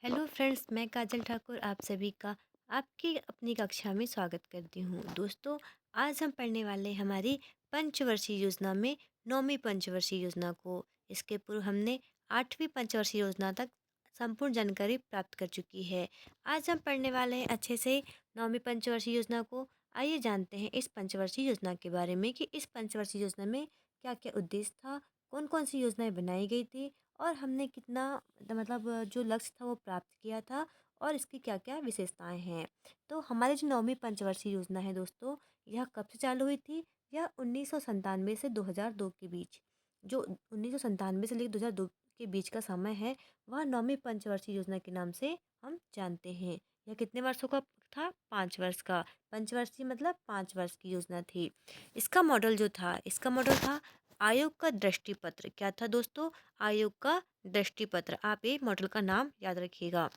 Hello friends, मैं काजल ठाकुर आप सभी का आपकी अपनी कक्षा में स्वागत करती हूँ। दोस्तों, आज हम पढ़ने वाले हैं हमारी पंचवर्षीय योजना में नौवीं पंचवर्षीय योजना को। इसके पूर्व हमने आठवीं पंचवर्षीय योजना तक संपूर्ण जानकारी प्राप्त कर चुकी है। आज हम पढ़ने वाले हैं अच्छे से नौवीं पंचवर्षीय योजना को। आइए जानते हैं इस पंचवर्षीय योजना के बारे में कि इस पंचवर्षीय योजना में क्या क्या उद्देश्य था, कौन कौन सी योजनाएं बनाई गई थी और हमने कितना मतलब जो लक्ष्य था वो प्राप्त किया था और इसकी क्या-क्या विशेषताएं हैं। तो हमारी जो नौवीं पंचवर्षीय योजना है दोस्तों, यह कब से चालू हुई थी? यह 1997 से 2002 के बीच, जो 1997 से लेकर 2002 के बीच का समय है, वह नौवीं पंचवर्षीय योजना के नाम से हम जानते हैं। यह कितने वर्षों का था? 5 वर्ष का। पंचवर्षीय मतलब 5 वर्ष की योजना थी। इसका मॉडल जो था, इसका मॉडल था आयोग का दृष्टि पत्र। क्या था दोस्तों? आयोग का दृष्टि पत्र। आप ये मॉडल का नाम याद रखिएगा।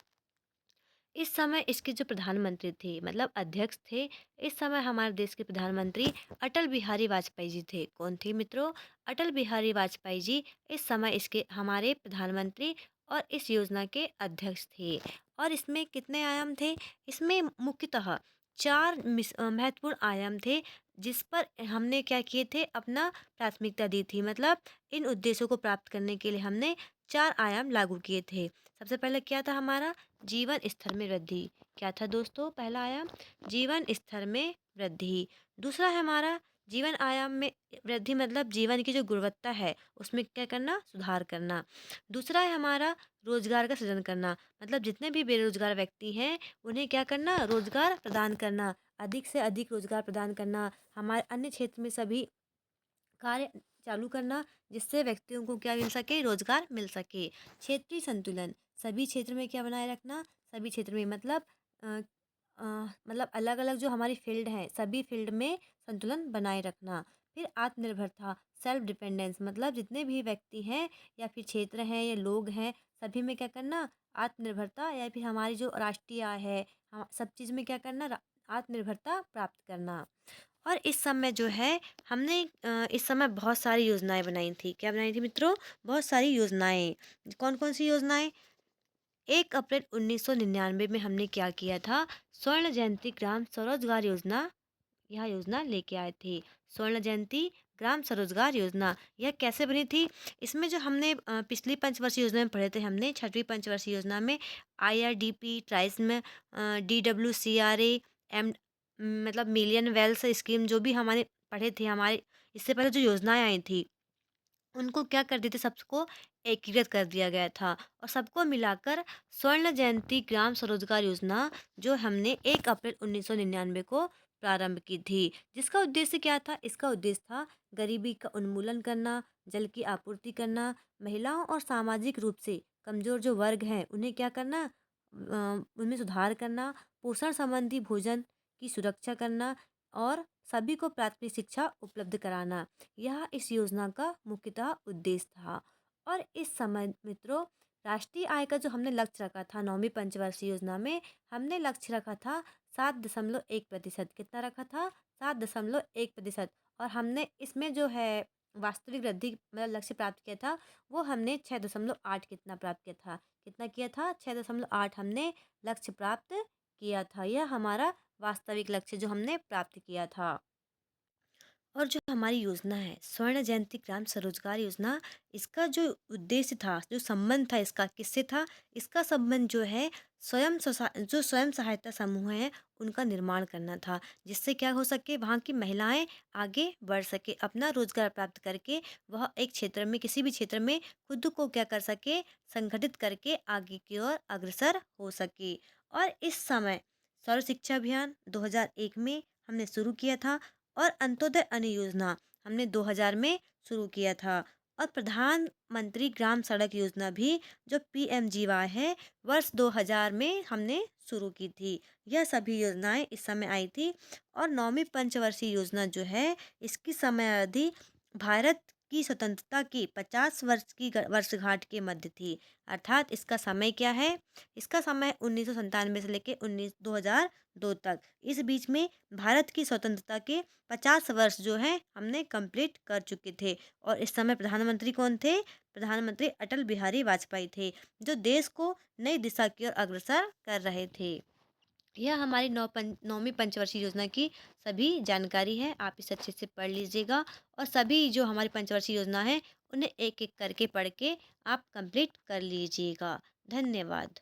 इस समय इसके जो प्रधानमंत्री थे मतलब अध्यक्ष थे, इस समय हमारे देश के प्रधानमंत्री अटल बिहारी वाजपेयी जी थे। कौन थे मित्रों? अटल बिहारी वाजपेयी जी इस समय इसके हमारे प्रधानमंत्री और इस योजना के अध्यक्ष थे। और इसमें कितने आयाम थे? इसमें मुख्यतः चार महत्वपूर्ण आयाम थे, जिस पर हमने क्या किए थे? अपना प्राथमिकता दी थी। मतलब इन उद्देश्यों को प्राप्त करने के लिए हमने चार आयाम लागू किए थे। सबसे पहले क्या था हमारा? जीवन स्तर में वृद्धि। क्या था दोस्तों? पहला आयाम जीवन स्तर में वृद्धि। दूसरा है हमारा जीवन आयाम में वृद्धि मतलब जीवन की जो गुणवत्ता है उसमें क्या करना? सुधार करना। दूसरा है हमारा रोजगार का सृजन करना, मतलब जितने भी बेरोजगार व्यक्ति हैं उन्हें क्या करना? रोजगार प्रदान करना, अधिक से अधिक रोजगार प्रदान करना। हमारे अन्य क्षेत्र में सभी कार्य चालू करना, जिससे व्यक्तियों को क्या मिल सके? रोजगार मिल सके। क्षेत्रीय संतुलन, सभी क्षेत्र में क्या बनाए रखना? सभी क्षेत्र में मतलब अ, अ, मतलब अलग अलग जो हमारी फील्ड हैं सभी फील्ड में संतुलन बनाए रखना। फिर आत्मनिर्भरता, सेल्फ डिपेंडेंस, मतलब जितने भी व्यक्ति हैं या फिर क्षेत्र हैं या लोग हैं, सभी में क्या करना? आत्मनिर्भरता या फिर हमारी जो राष्ट्रीय आय है, सब चीज़ में क्या करना? आत्मनिर्भरता प्राप्त करना। और इस समय जो है हमने इस समय बहुत सारी योजनाएं बनाई थी। क्या बनाई थी मित्रों? बहुत सारी योजनाएं। कौन कौन सी योजनाएं? 1 अप्रैल 1999 में हमने क्या किया था? स्वर्ण जयंती ग्राम स्वरोजगार योजना, यह योजना लेके आए थे। स्वर्ण जयंती ग्राम स्वरोजगार योजना, यह कैसे बनी थी? इसमें जो हमने पिछली पंचवर्षीय योजना में पढ़े थे, हमने छठवीं पंचवर्षीय योजना में IRDP, ट्राइस्म, DWCRA, एम मतलब मिलियन वेल्थ स्कीम, जो भी हमारे पढ़े थे, हमारे इससे पहले जो योजनाएं आई थी उनको क्या कर देते? सबको एकीकृत कर दिया गया था और सबको मिलाकर स्वर्ण जयंती ग्राम स्वरोजगार योजना जो हमने 1 अप्रैल 1999 को प्रारंभ की थी। जिसका उद्देश्य क्या था? इसका उद्देश्य था गरीबी का उन्मूलन करना, जल की आपूर्ति करना, महिलाओं और सामाजिक रूप से कमजोर जो वर्ग हैं उन्हें क्या करना? उनमें सुधार करना, पोषण संबंधी भोजन की सुरक्षा करना और सभी को प्राथमिक शिक्षा उपलब्ध कराना। यह इस योजना का मुख्यतः उद्देश्य था। और इस समय मित्रों, राष्ट्रीय आय का जो हमने लक्ष्य रखा था नौवीं पंचवर्षीय योजना में, हमने लक्ष्य रखा था 7.1%। कितना रखा था? 7.1%। और हमने इसमें जो है वास्तविक वृद्धि मतलब लक्ष्य प्राप्त किया था, वो हमने 6.8 कितना प्राप्त किया था? कितना किया था? 6.8 हमने लक्ष्य प्राप्त किया था। यह हमारा वास्तविक लक्ष्य जो हमने प्राप्त किया था। और जो हमारी योजना है स्वर्ण जयंती ग्राम स्वरोजगार योजना, इसका जो उद्देश्य था, जो संबंध था इसका किससे था? इसका संबंध जो है जो स्वयं सहायता समूह है उनका निर्माण करना था, जिससे क्या हो सके? वहाँ की महिलाएं आगे बढ़ सके, अपना रोजगार प्राप्त करके वह एक क्षेत्र में किसी भी क्षेत्र में खुद को क्या कर सके? संगठित करके आगे की ओर अग्रसर हो सके। और इस समय सर्व शिक्षा अभियान 2001 में हमने शुरू किया था और अंत्योदय अन्न योजना हमने 2000 में शुरू किया था। और प्रधानमंत्री ग्राम सड़क योजना भी जो PMGY है, वर्ष 2000 में हमने शुरू की थी। यह सभी योजनाएं इस समय आई थी। और नौवीं पंचवर्षीय योजना जो है इसकी समय अवधि भारत की स्वतंत्रता की 50 वर्ष की वर्षगांठ के मध्य थी। अर्थात इसका समय क्या है? इसका समय 1997 से लेके 2002 तक। इस बीच में भारत की स्वतंत्रता के 50 वर्ष जो हैं हमने कंप्लीट कर चुके थे। और इस समय प्रधानमंत्री कौन थे? प्रधानमंत्री अटल बिहारी वाजपेयी थे, जो देश को नई दिशा की ओर अग्रसर कर रहे थे। यह हमारी नौवीं पंचवर्षीय योजना की सभी जानकारी है। आप इसे अच्छे से पढ़ लीजिएगा और सभी जो हमारी पंचवर्षीय योजना है उन्हें एक एक करके पढ़ के आप कंप्लीट कर लीजिएगा। धन्यवाद।